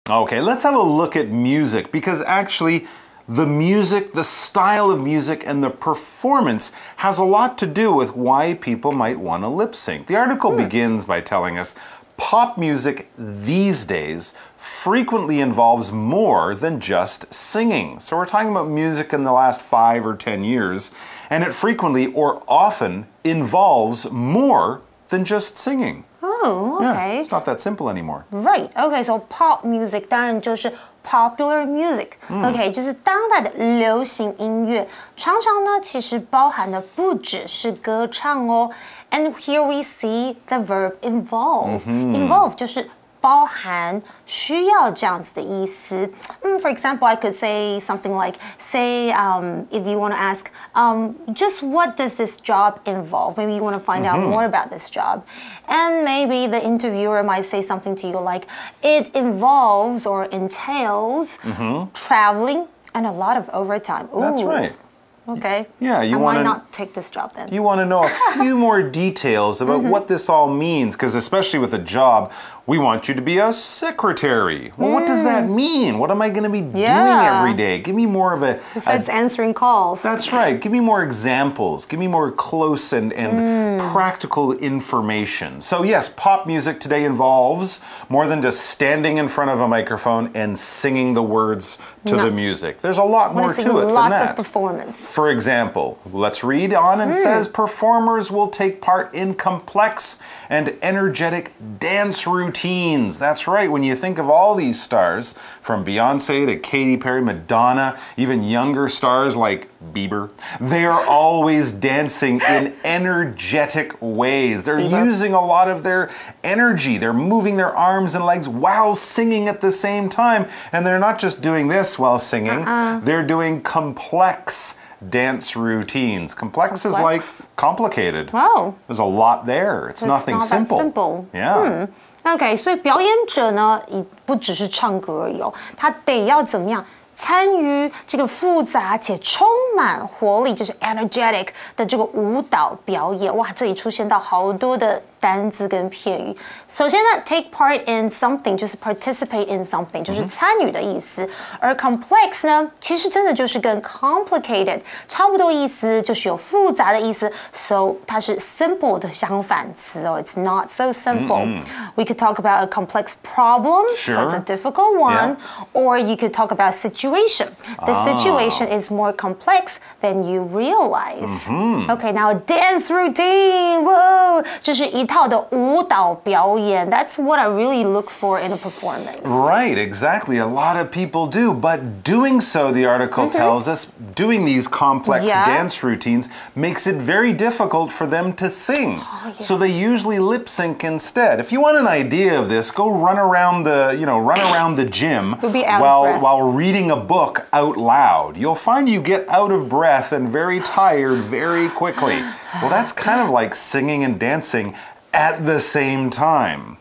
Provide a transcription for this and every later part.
Okay, let's have a look at music because actually the music, the style of music, and the performance has a lot to do with why people might want to lip sync. The article begins by telling us pop music these days frequently involves more than just singing. So we're talking about music in the last 5 or 10 years, and it frequently or often involves more than just singing. Oh, okay. Yeah, it's not that simple anymore. Right. Okay, so pop music 当然就是 popular music. OK, 就是当代的流行音乐，常常呢其实包含的不只是歌唱哦。And here we see the verb involve. Involve 就是包含需要这样子的意思。For example, I could say something like, say, if you want to ask, just what does this job involve? Maybe you want to find out more about this job. And maybe the interviewer might say something to you like, it involves or entails traveling and a lot of overtime. Ooh. That's right. Okay. Yeah, I might not take this job then. You want to know a few more details about what this all means, because especially with a job, we want you to be a secretary. Well, what does that mean? What am I going to be doing every day? Give me more of a... Besides answering calls. That's right. Give me more examples. Give me more close and practical information. So yes, pop music today involves more than just standing in front of a microphone and singing the words to the music. There's a lot more to it than that. Lots of performance. For example, let's read on and says performers will take part in complex and energetic dance routines. That's right. When you think of all these stars, from Beyonce to Katy Perry, Madonna, even younger stars like Bieber, they are always dancing in energetic ways. They're using a lot of their energy. They're moving their arms and legs while singing at the same time. And they're not just doing this while singing. They're doing complex dance routines. Complex is like complicated. Wow. There's a lot there. It's nothing simple. That simple. Yeah. OK, 所以表演者呢，不只是唱歌而已哦，他得要怎么样？参与这个复杂且充满活力，就是 energetic 的这个舞蹈表演，哇，这里出现到好多的单字跟片语。首先呢 ，take part in something 就是 participate in something， 就是参与的意思。而 complex 呢，其实真的就是跟 complicated 差不多意思，就是有复杂的意思。So 它是 simple 的相反词哦 ，it's not so simple. We could talk about a complex problem, so it's a difficult one, or you could talk about a situation. The situation is more complex than you realize. Okay, now dance routine. Whoa, 这是一套的舞蹈表演. That's what I really look for in a performance. Right, exactly. A lot of people do, but doing so, the article tells us, doing these complex dance routines makes it very difficult for them to sing. So they usually lip sync instead. If you want an idea of this, go run around the gym while reading a book out loud. You'll find you get out of breath and very tired very quickly. Well, that's kind of like singing and dancing at the same time.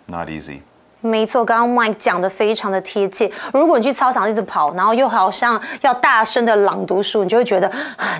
Not easy. 没错，刚刚 Mike 讲的非常的贴切。如果你去操场一直跑，然后又好像要大声的朗读书，你就会觉得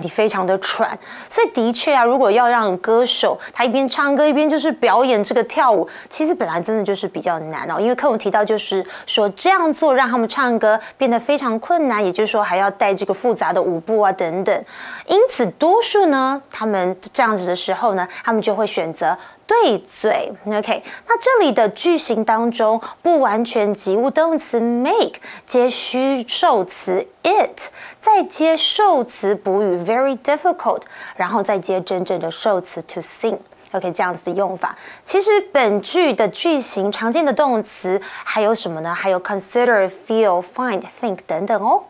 你非常的喘。所以的确啊，如果要让歌手他一边唱歌一边就是表演这个跳舞，其实本来真的就是比较难哦。因为课文提到就是说这样做让他们唱歌变得非常困难，也就是说还要带这个复杂的舞步啊等等。因此多数呢，他们这样子的时候呢，他们就会选择对嘴 ，OK？ 那这里的句型当中，不完全及物动词 make 接虚受词 it， 再接受词补语 very difficult， 然后再接真正的受词 to sing。OK， 这样子的用法。其实本句的句型常见的动词还有什么呢？还有 consider, feel, find, think 等等哦。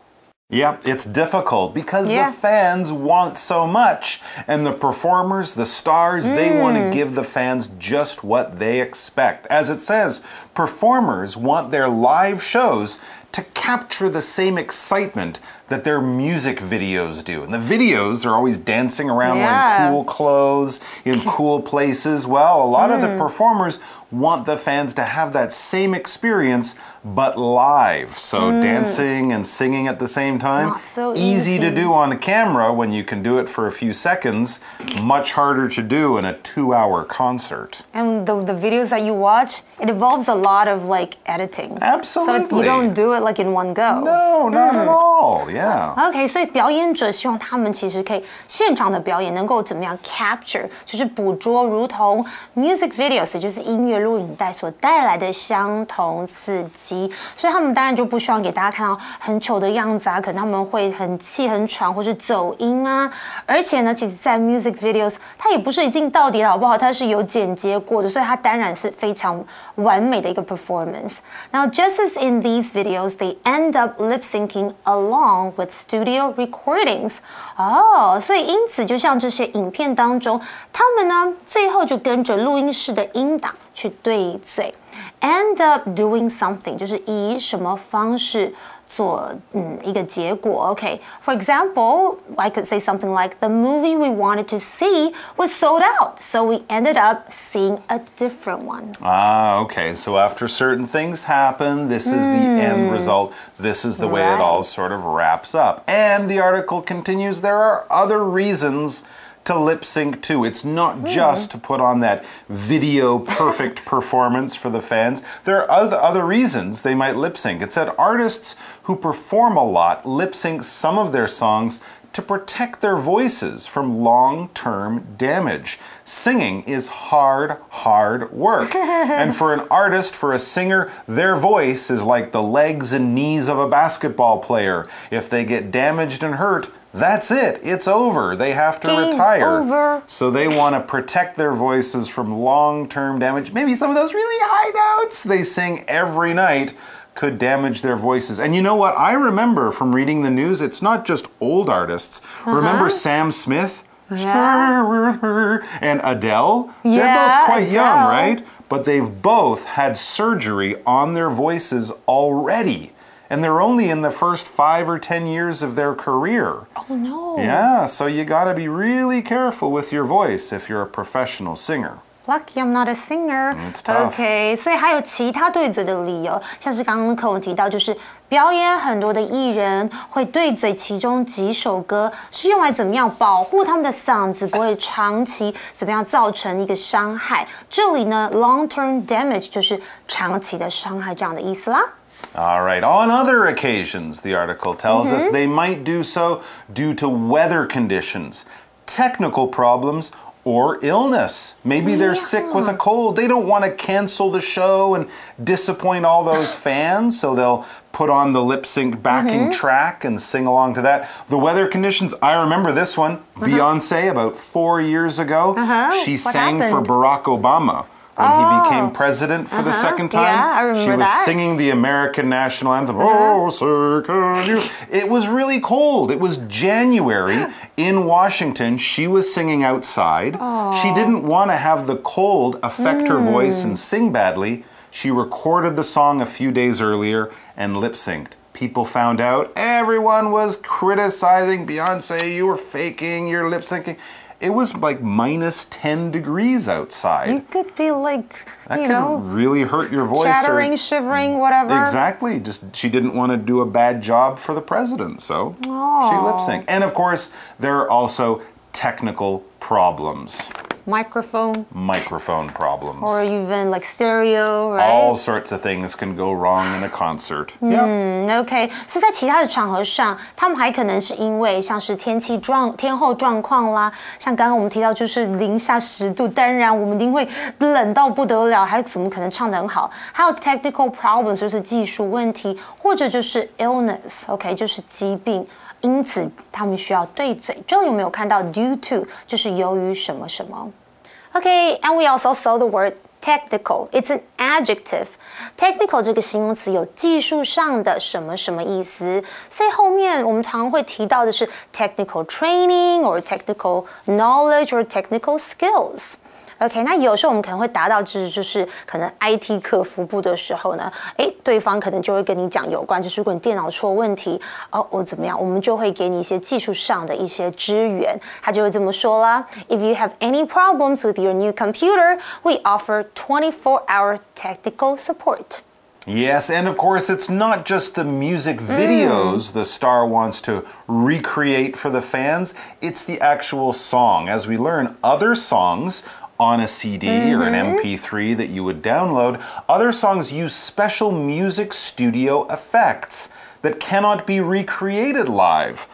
Yep, it's difficult because the fans want so much, and the performers, the stars, they want to give the fans just what they expect. As it says, performers want their live shows to capture the same excitement that their music videos do. And the videos are always dancing around wearing cool clothes in cool places. Well, a lot of the performers want the fans to have that same experience, but live. So dancing and singing at the same time, not so easy to do on camera when you can do it for a few seconds, much harder to do in a 2-hour concert. And the videos that you watch, it involves a lot of like editing. Absolutely. So you don't do it like in one go. No, not at all. Yeah. OK， 所以表演者希望他们其实可以现场的表演能够怎么样 capture， 就是捕捉如同 music videos， 也就是音乐录影带所带来的相同刺激。所以他们当然就不希望给大家看到很糗的样子啊，可能他们会很气很喘或是走音啊。而且呢，其实在 music videos 它也不是一镜到底的好不好，它是有剪接过的，所以它当然是非常完美的一个 performance. Now, just as in these videos, they end up lip syncing along with studio recordings. 所以因此就像这些影片当中，他们呢最后就跟着录音室的音档去对嘴 ，end up doing something， 就是以什么方式做一个结果 OK, for example, I could say something like the movie we wanted to see was sold out, so we ended up seeing a different one. Okay, so after certain things happen, this is the end result. This is the way it all sort of wraps up. And the article continues, there are other reasons to lip sync too. It's not just to put on that video perfect performance for the fans. There are other reasons they might lip sync. It said artists who perform a lot lip sync some of their songs to protect their voices from long-term damage. Singing is hard work. And for an artist, for a singer, their voice is like the legs and knees of a basketball player. If they get damaged and hurt, that's it. It's over. They have to retire. Over. So they want to protect their voices from long-term damage. Maybe some of those really high notes they sing every night could damage their voices. And you know what? I remember from reading the news, it's not just old artists. Remember Sam Smith? Yeah. And Adele? Yeah, they're both quite Adele. young, right? But they've both had surgery on their voices already. And they're only in the first 5 or 10 years of their career. Oh no. Yeah, so you gotta be really careful with your voice if you're a professional singer. Lucky I'm not a singer. It's tough. OK, 所以还有其他对嘴的理由，像是刚刚课文提到，就是表演很多的艺人会对嘴，其中几首歌是用来怎么样保护他们的嗓子不会长期怎么样造成一个伤害。这里呢 long-term damage 就是长期的伤害这样的意思啦。All right, on other occasions, the article tells us, they might do so due to weather conditions, technical problems, or illness. Maybe they're sick with a cold. They don't want to cancel the show and disappoint all those fans, so they'll put on the lip sync backing track and sing along to that. The weather conditions, I remember this one. Beyonce, about 4 years ago, she sang for Barack Obama. When he became president for the second time, yeah, I remember she was that. singing the American national anthem. Oh, say can you? It was really cold. It was January in Washington. She was singing outside. She didn't want to have the cold affect her voice and sing badly. She recorded the song a few days earlier and lip synced. People found out. Everyone was criticizing Beyonce. You were faking, you're lip syncing. It was like minus 10 degrees outside. You could be like, that could really hurt your voice. Chattering, shivering, whatever. Exactly. Just she didn't want to do a bad job for the president, so she lip synced. And of course, there are also technical problems. Microphone problems. or even like stereo, right? All sorts of things can go wrong in a concert. OK， 所以在其他的场合上，他们还可能是因为像是天候状况啦，像刚刚我们提到就是-10度，当然我们一定会冷到不得了，还怎么可能唱得很好？还有 technical problems 就是技术问题，或者就是 illness，OK， 就是疾病。因此，他们需要对嘴。这里有没有看到 due to 就是由于什么什么 ？Okay, and we also saw the word technical. It's an adjective. Technical 这个形容词有技术上的什么什么意思，所以后面我们常会提到的是 technical training or technical knowledge or technical skills. OK， 那有时候我们可能会达到就是可能 IT 客服部的时候呢，对方可能就会跟你讲有关，就是如果你电脑出了问题，我怎么样，我们就会给你一些技术上的一些支援。他就会这么说啦 ：If you have any problems with your new computer, we offer 24-hour technical support. Yes, and of course, it's not just the music videos the star wants to recreate for the fans, it's the actual song. As we learn, other songs on a CD or an MP3 that you would download, other songs use special music studio effects that cannot be recreated live.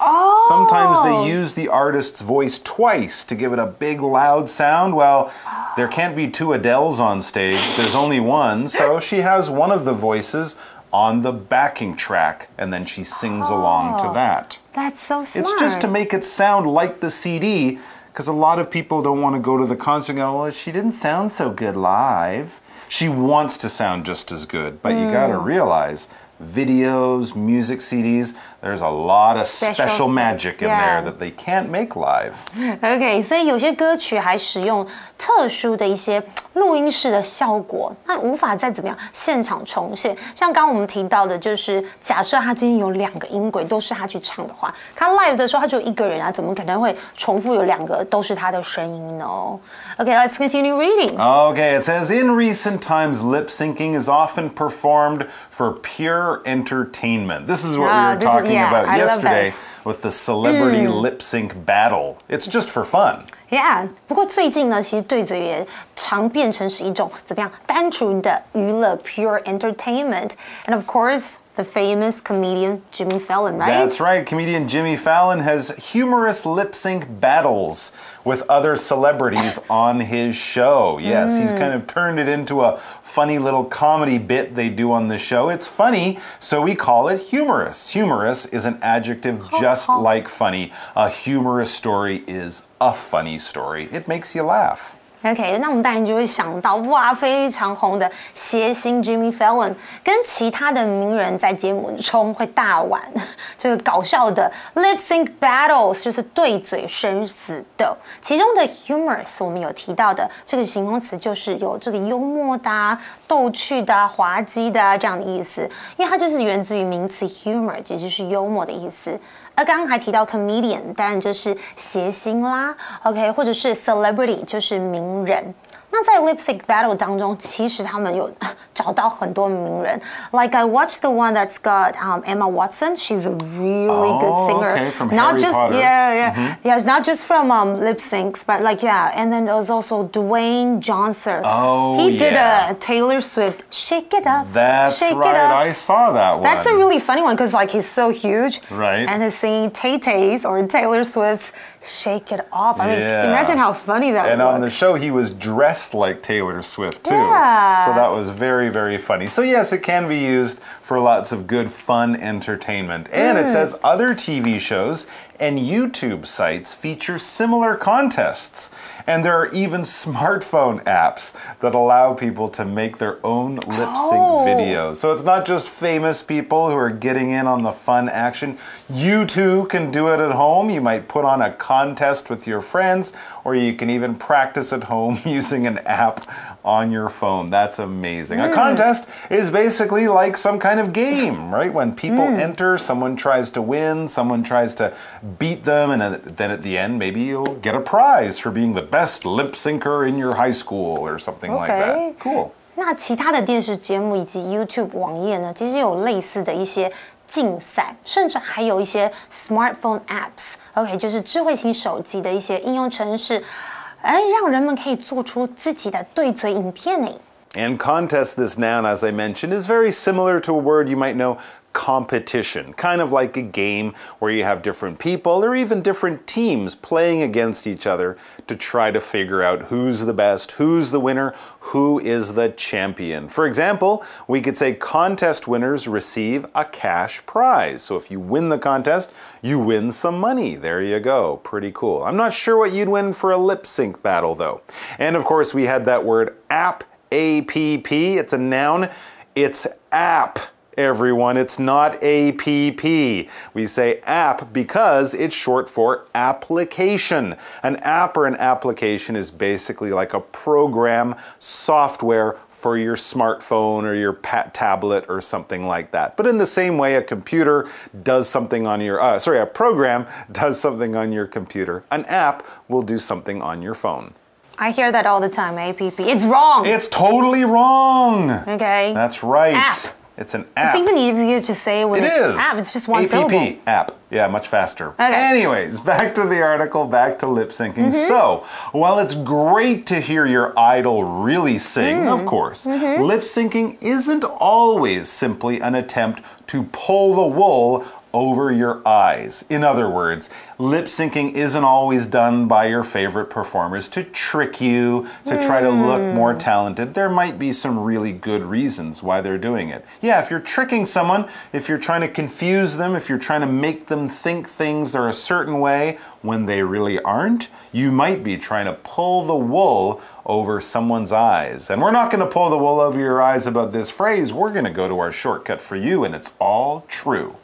Sometimes they use the artist's voice twice to give it a big loud sound. Well, there can't be two Adeles on stage, there's only one, so she has one of the voices on the backing track, and then she sings along to that. That's so smart. It's just to make it sound like the CD, because a lot of people don't want to go to the concert and go, well, she didn't sound so good live. She wants to sound just as good, but you gotta realize, videos, music CDs, there's a lot of special magic in there that they can't make live. OK， 所以有些歌曲还使用特殊的一些录音室的效果，那无法再怎么样现场重现。像刚刚我们提到的，就是假设他今天有2个音轨都是他去唱的话，他 live 的时候他就一个人啊，怎么可能会重复有2个都是他的声音呢？Okay, let's continue reading. Okay, it says, in recent times, lip syncing is often performed for pure entertainment. This is what we were talking about yesterday with the celebrity lip sync battle. It's just for fun. Yeah， 不过最近呢，其实对嘴也常变成是一种怎么样单纯的娱乐 （pure entertainment）。And of course, the famous comedian Jimmy Fallon, right? That's right. Comedian Jimmy Fallon has humorous lip sync battles with other celebrities on his show. Yes, he's kind of turned it into a funny little comedy bit they do on the show. It's funny, so we call it humorous. Humorous is an adjective just like funny. A humorous story is a funny story. It makes you laugh. OK， 那我们当然就会想到，哇，非常红的谐星 Jimmy Fallon 跟其他的名人在节目中会大玩这个搞笑的 lip sync battles， 就是对嘴生死斗。其中的 humorous 我们有提到的这个形容词，就是有这个幽默的啊、逗趣的啊、滑稽的啊这样的意思，因为它就是源自于名词 humor， 也就是幽默的意思。而刚刚还提到 comedian， 当然就是谐星啦 ，OK， 或者是 celebrity， 就是名人。那在 lip sync battle 当中，其实他们有找到很多名人。Like I watched the one that's got Emma Watson. She's a really good singer. Okay, from not Harry just Potter. Yeah, not just from lip syncs, but like and then there was also Dwayne Johnson. He did a Taylor Swift "Shake It Up." That's Shake right. It Up. I saw that one. That's a really funny one because like he's so huge, right? And he's singing Tay-Tay's or Taylor Swift's "Shake It Off." I mean, imagine how funny that was. And on the show, he was dressed like Taylor Swift, too. Yeah. So that was very, very funny. So yes, it can be used for lots of good, fun entertainment. And it says other TV shows and YouTube sites feature similar contests. And there are even smartphone apps that allow people to make their own lip sync videos. So it's not just famous people who are getting in on the fun action. You too can do it at home. You might put on a contest with your friends, or you can even practice at home using an app on your phone. That's amazing. A contest is basically like some kind of game, right? When people enter, someone tries to win, someone tries to beat them, and then at the end, maybe you'll get a prize for being the best lip syncer in your high school or something like that. Cool. 那其他的电视节目以及 YouTube 网页呢，其实有类似的一些竞赛，甚至还有一些 smartphone apps，OK， 就是智慧型手机的一些应用程式，让人们可以做出自己的对嘴影片呢。And contest, this noun, as I mentioned, is very similar to a word you might know, competition, kind of like a game where you have different people or even different teams playing against each other to try to figure out who's the best, who's the winner, who is the champion. For example, we could say contest winners receive a cash prize. So if you win the contest, you win some money. There you go. Pretty cool. I'm not sure what you'd win for a lip sync battle though. And of course, we had that word app, A-P-P. It's a noun. It's app. everyone. It's not APP. We say app because it's short for application. An app or an application is basically like a program, software for your smartphone or your tablet or something like that. But in the same way, a computer does something on your, a program does something on your computer. An app will do something on your phone. I hear that all the time, APP. It's wrong. It's totally wrong. Okay. That's right. App. It's an app. It's even easier to say when it's an app. It's just one syllable. APP, app. Yeah, much faster. Okay. Anyways, back to the article, back to lip syncing. So, while it's great to hear your idol really sing, of course, lip syncing isn't always simply an attempt to pull the wool over your eyes. In other words, lip syncing isn't always done by your favorite performers to trick you, to try to look more talented. There might be some really good reasons why they're doing it. Yeah, if you're tricking someone, if you're trying to confuse them, if you're trying to make them think things are a certain way when they really aren't, you might be trying to pull the wool over someone's eyes. And we're not going to pull the wool over your eyes about this phrase. We're going to go to our shortcut for you, and it's all true.